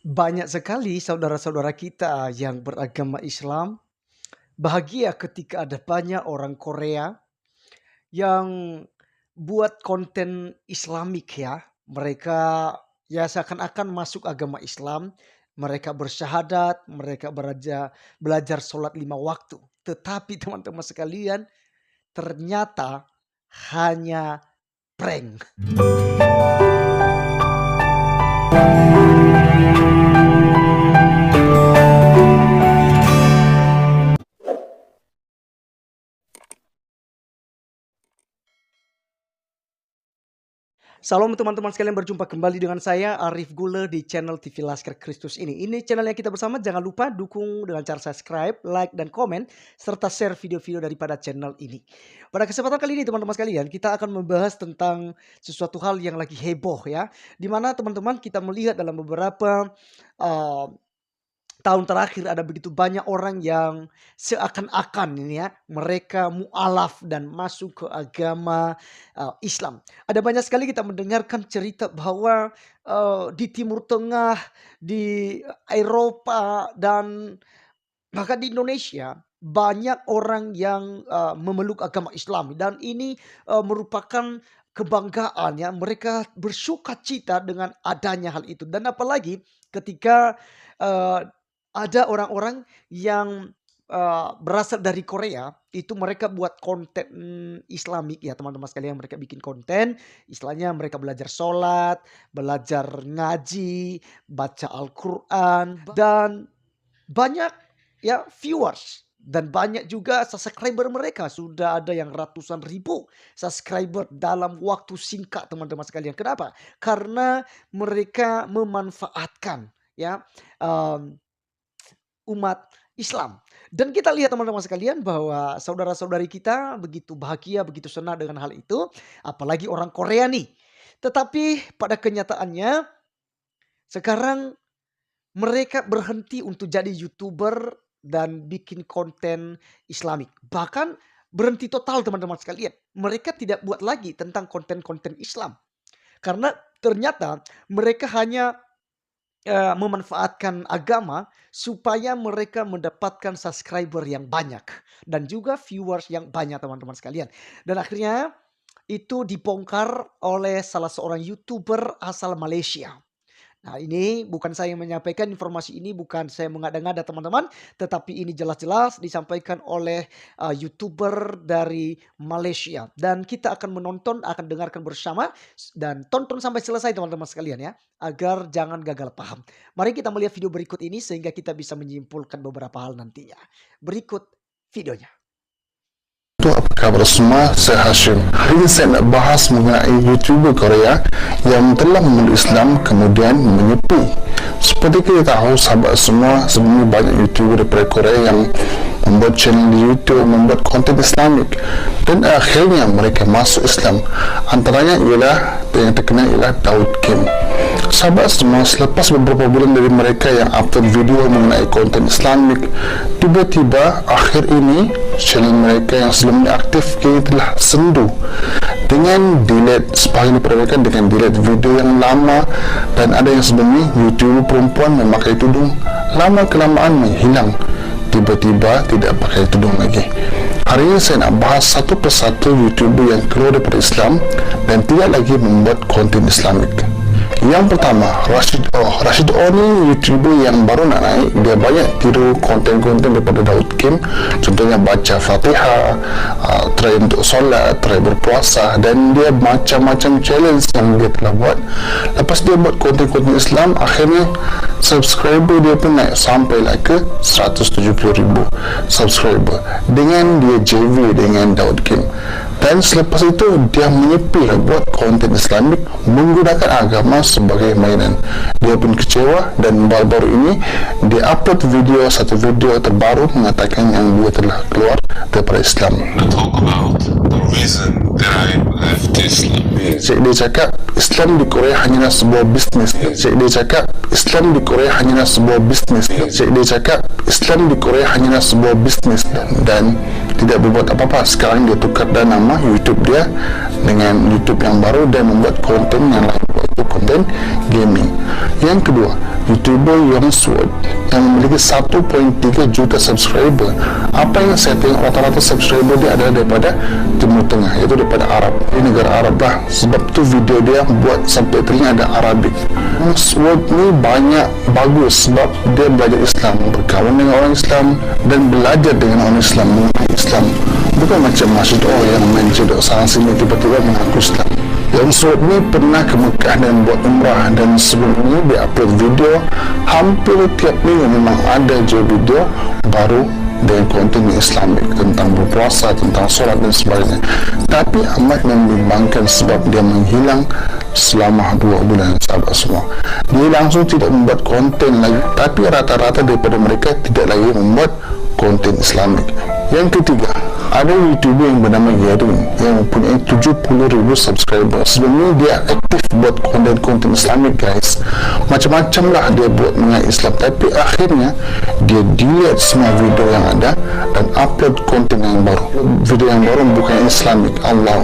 Banyak sekali saudara-saudara kita yang beragama Islam bahagia ketika ada banyak orang Korea yang buat konten Islamik ya. Mereka ya seakan-akan masuk agama Islam, mereka bersyahadat, mereka belajar sholat 5 waktu. Tetapi teman-teman sekalian, ternyata hanya prank. Salam teman-teman sekalian, berjumpa kembali dengan saya Arif Gule di channel TV Laskar Kristus ini. Ini channel yang kita bersama, jangan lupa dukung dengan cara subscribe, like, dan komen, serta share video-video daripada channel ini. Pada kesempatan kali ini teman-teman sekalian, kita akan membahas tentang sesuatu hal yang lagi heboh ya. Dimana teman-teman kita melihat dalam beberapa tahun terakhir ada begitu banyak orang yang seakan-akan ini ya, mereka mualaf dan masuk ke agama Islam. Ada banyak sekali kita mendengarkan cerita bahwa di Timur Tengah, di Eropa, dan bahkan di Indonesia banyak orang yang memeluk agama Islam, dan ini merupakan kebanggaan ya. Mereka bersukacita dengan adanya hal itu, dan apalagi ketika eh, ada orang-orang yang berasal dari Korea, itu mereka buat konten Islamik ya teman-teman sekalian. Mereka bikin konten, istilahnya mereka belajar sholat, belajar ngaji, baca Al-Quran, dan banyak ya viewers. Dan banyak juga subscriber mereka. Sudah ada yang ratusan ribu subscriber dalam waktu singkat teman-teman sekalian. Kenapa? Karena mereka memanfaatkan ya umat Islam. Dan kita lihat teman-teman sekalian bahwa saudara-saudari kita begitu bahagia, begitu senang dengan hal itu. Apalagi orang Korea nih. Tetapi pada kenyataannya sekarang mereka berhenti untuk jadi YouTuber dan bikin konten Islamik. Bahkan berhenti total teman-teman sekalian. Mereka tidak buat lagi tentang konten-konten Islam. Karena ternyata mereka hanya memanfaatkan agama supaya mereka mendapatkan subscriber yang banyak dan juga viewers yang banyak teman-teman sekalian. Dan akhirnya itu dibongkar oleh salah seorang YouTuber asal Malaysia. Nah, ini bukan saya yang menyampaikan informasi ini, bukan saya mengada-ngada teman-teman, tetapi ini jelas-jelas disampaikan oleh YouTuber dari Malaysia. Dan kita akan menonton, akan dengarkan bersama, dan tonton sampai selesai teman-teman sekalian ya, agar jangan gagal paham. Mari kita melihat video berikut ini sehingga kita bisa menyimpulkan beberapa hal nantinya. Berikut videonya. Apa kabar semua, saya Hashim. Hari ini saya nak bahas mengenai YouTuber Korea yang telah memeluk Islam kemudian menyepi. Seperti kita tahu sahabat semua, sebenarnya banyak YouTuber daripada Korea yang membuat channel di YouTube, membuat konten Islamik, dan akhirnya mereka masuk Islam. Antaranya ialah yang terkenal ialah Daud Kim. Sahabat semua, selepas beberapa bulan dari mereka yang upload video mengenai konten Islamik, tiba-tiba akhir ini channel mereka yang sebelumnya aktif kini telah sendu dengan delete sebahagian daripada mereka dengan delete video yang lama, dan ada yang sebelumnya YouTuber perempuan memakai tudung lama kelamaan menghilang, tiba-tiba tidak pakai tudung lagi. Hari ini saya nak bahas satu persatu YouTuber yang keluar daripada Islam dan tidak lagi membuat konten Islamik. Yang pertama, Rashid O ni YouTuber yang baru nak naik. Dia banyak tiru konten-konten daripada Daud Kim. Contohnya baca Fatihah, try untuk solat, try berpuasa, dan dia macam-macam challenge yang dia telah buat. Lepas dia buat konten-konten Islam, akhirnya subscriber dia pun naik sampailah ke 170,000 subscriber dengan dia JV dengan Daud Kim. Dan selepas itu dia menyepi buat konten Islamik menggunakan agama sebagai mainan. Dia pun kecewa dan baru-baru ini dia upload satu video terbaru mengatakan yang dia telah keluar daripada Islam. Dia cakap Islam di Korea hanyalah sebuah bisnes. Dia cakap Islam di Korea hanyalah sebuah bisnes. Dia cakap Islam di Korea hanyalah sebuah bisnes dan tidak berbuat apa-apa. Sekarang dia tukar nama YouTube dia dengan YouTube yang baru dan membuat konten yang lain, yaitu konten gaming. Yang kedua, YouTuber Youngsword yang memiliki 1.3 juta subscriber. Apa yang saya tengok, rata-rata subscriber dia adalah daripada Timur Tengah, iaitu daripada Arab. Di negara Arab lah. Sebab tu video dia buat subtitlenya ada Arabik. Youngsword ni banyak bagus sebab dia belajar Islam, berkawan dengan orang Islam dan belajar dengan orang Islam, mengenai Islam. Bukan macam Masjid yang main cedok sana sini tiba-tiba mengaku Islam. Youngsword ni pernah ke Mekah dan buat umrah, dan sebelum ini dia upload video hampir tiap minggu. Memang ada je video baru dengan konten Islamik tentang berpuasa, tentang solat dan sebagainya. Tapi amat membimbangkan sebab dia menghilang selama 2 bulan, sahabat semua. Dia langsung tidak membuat konten lagi, tapi rata-rata daripada mereka tidak lagi membuat konten Islamik. Yang ketiga, ada YouTuber yang bernama Yerun yang mempunyai 70,000 subscriber. Sebelum ini dia aktif buat konten-konten Islamik, guys. Macam-macam lah dia buat mengenai Islam, tapi akhirnya dia delete semua video yang ada dan upload konten yang baru. Video yang baru bukan Islamik. Allah.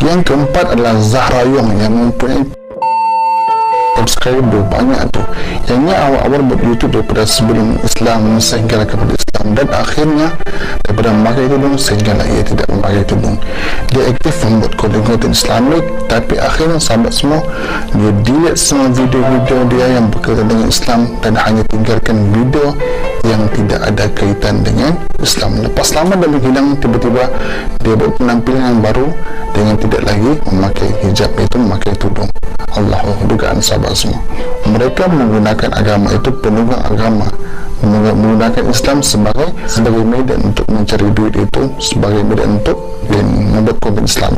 Yang keempat adalah Zahra Yong yang mempunyai subscriber banyak tu. Yang ni awal-awal buat YouTube daripada sebelum Islam sehingga kepada Islam, dan akhirnya daripada memakai tudung sehingga ia tidak memakai tudung. Dia aktif membuat konten-konten Islamik, tapi akhirnya sahabat semua, dia delete semua video-video dia yang berkaitan dengan Islam dan hanya tinggalkan video yang tidak ada kaitan dengan Islam. Lepas lama dia menghilang, tiba-tiba dia buat penampilan yang baru dengan tidak lagi memakai hijab, iaitu memakai tudung. Allahu dugaan sahabat semua. Mereka menggunakan agama itu, penunggang agama menggunakan Islam sebagai media untuk mencari duit, itu sebagai media untuk dan membuat konten Islam.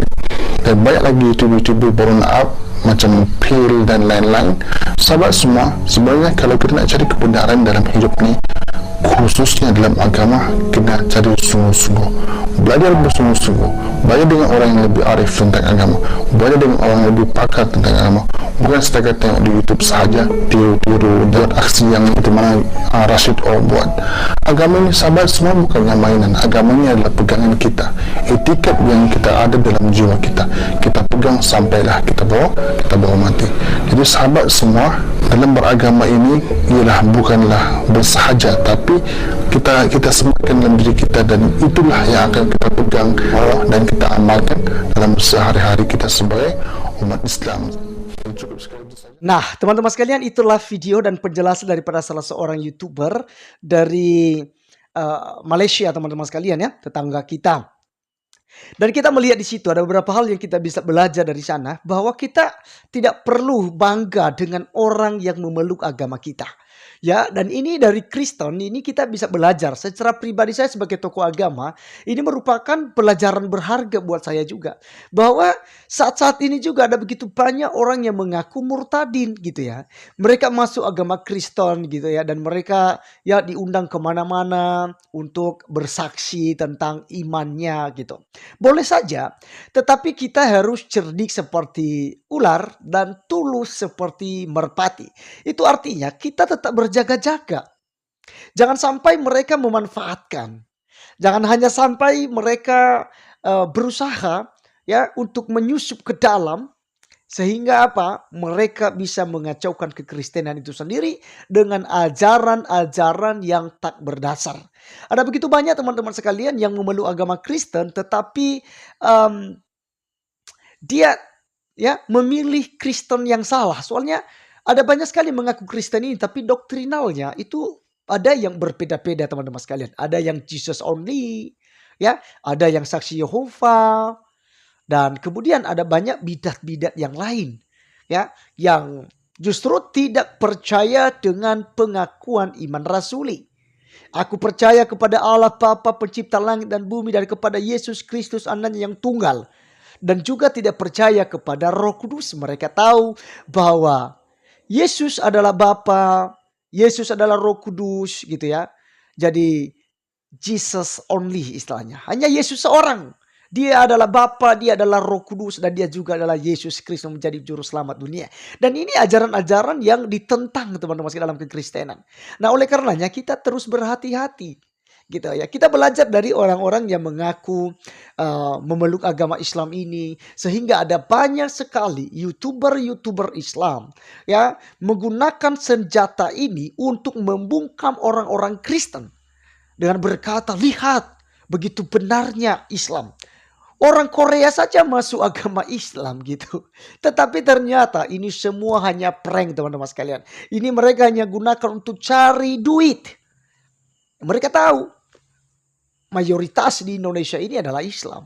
Dan banyak lagi YouTuber baru nak up macam Pil dan lain-lain. Sahabat semua, sebenarnya kalau kita nak cari kebenaran dalam hidup ni, khususnya dalam agama, kena cari sungguh-sungguh, belajar bersungguh-sungguh, belajar dengan orang yang lebih arif tentang agama, belajar dengan orang yang lebih pakar tentang agama, bukan setakat tengok di YouTube sahaja, tiru-tiru buat aksi yang itu mana Rashid buat. Agama ini sahabat semua bukannya mainan. Agama ini adalah pegangan kita, etiket yang kita ada dalam jiwa kita, kita pegang sampailah kita bawa mati. Jadi sahabat semua, dalam beragama ini ialah bukanlah bersahaja, tapi kita sematkan dalam diri kita, dan itulah yang akan kita pegang dan kita amalkan dalam sehari-hari kita sebagai umat Islam. Nah, teman-teman sekalian, itulah video dan penjelasan daripada salah seorang YouTuber dari Malaysia, teman-teman sekalian ya, tetangga kita. Dan kita melihat di situ ada beberapa hal yang kita bisa belajar dari sana, bahwa kita tidak perlu bangga dengan orang yang memeluk agama kita. Ya, dan ini dari Kristen, ini kita bisa belajar. Secara pribadi saya sebagai tokoh agama, ini merupakan pelajaran berharga buat saya juga. Bahwa saat-saat ini juga ada begitu banyak orang yang mengaku murtadin gitu ya. Mereka masuk agama Kristen gitu ya, dan mereka ya diundang kemana-mana untuk bersaksi tentang imannya gitu. Boleh saja, tetapi kita harus cerdik seperti ular dan tulus seperti merpati. Itu artinya kita tetap berjaga-jaga. Jangan sampai mereka memanfaatkan. Jangan hanya sampai mereka berusaha ya untuk menyusup ke dalam, sehingga apa? Mereka bisa mengacaukan kekristenan itu sendiri dengan ajaran-ajaran yang tak berdasar. Ada begitu banyak teman-teman sekalian yang memeluk agama Kristen, tetapi dia ya memilih Kristen yang salah. Soalnya ada banyak sekali mengaku Kristen ini, tapi doktrinalnya itu ada yang berbeda-beda teman-teman sekalian. Ada yang Jesus only, ya, ada yang saksi Yehova, dan kemudian ada banyak bidat-bidat yang lain, ya, yang justru tidak percaya dengan pengakuan iman rasuli. Aku percaya kepada Allah Bapa pencipta langit dan bumi, dan kepada Yesus Kristus anaknya yang tunggal. Dan juga tidak percaya kepada Roh Kudus. Mereka tahu bahwa Yesus adalah Bapa, Yesus adalah Roh Kudus gitu ya. Jadi Jesus only istilahnya. Hanya Yesus seorang. Dia adalah Bapa, dia adalah Roh Kudus, dan dia juga adalah Yesus Kristus menjadi juru selamat dunia. Dan ini ajaran-ajaran yang ditentang teman-teman dalam kekristenan. Nah, oleh karenanya kita terus berhati-hati. gitu ya. Kita belajar dari orang-orang yang mengaku memeluk agama Islam ini, sehingga ada banyak sekali YouTuber-YouTuber Islam ya menggunakan senjata ini untuk membungkam orang-orang Kristen dengan berkata, "Lihat, begitu benarnya Islam." Orang Korea saja masuk agama Islam gitu. Tetapi ternyata ini semua hanya prank teman-teman sekalian. Ini mereka hanya gunakan untuk cari duit. Mereka tahu mayoritas di Indonesia ini adalah Islam.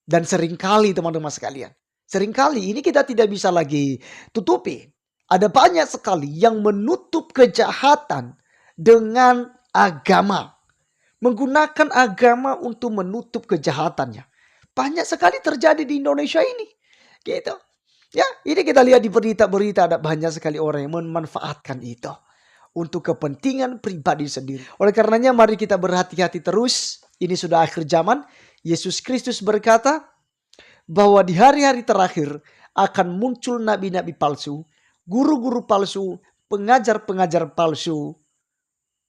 Dan seringkali teman-teman sekalian, seringkali ini kita tidak bisa lagi tutupi. Ada banyak sekali yang menutup kejahatan dengan agama. Menggunakan agama untuk menutup kejahatannya. Banyak sekali terjadi di Indonesia ini. Gitu. Ya, ini kita lihat di berita-berita ada banyak sekali orang yang memanfaatkan itu untuk kepentingan pribadi sendiri. Oleh karenanya mari kita berhati-hati terus. Ini sudah akhir zaman. Yesus Kristus berkata bahwa di hari-hari terakhir akan muncul nabi-nabi palsu, guru-guru palsu, pengajar-pengajar palsu.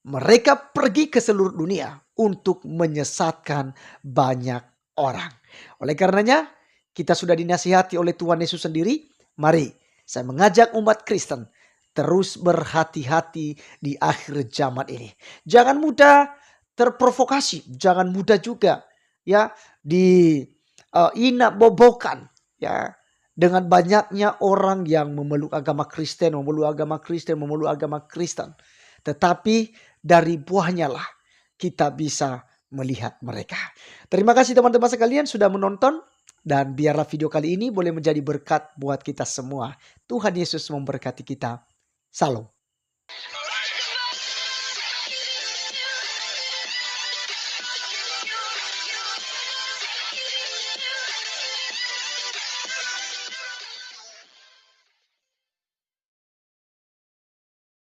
Mereka pergi ke seluruh dunia untuk menyesatkan banyak orang. Oleh karenanya, kita sudah dinasihati oleh Tuhan Yesus sendiri. Mari, saya mengajak umat Kristen terus berhati-hati di akhir zaman ini. Jangan mudah terprovokasi, jangan mudah juga ya bobokan ya dengan banyaknya orang yang memeluk agama Kristen, memeluk agama Kristen. Tetapi dari buahnya lah kita bisa melihat mereka. Terima kasih teman-teman sekalian sudah menonton. Dan biarlah video kali ini boleh menjadi berkat buat kita semua. Tuhan Yesus memberkati kita. Salam.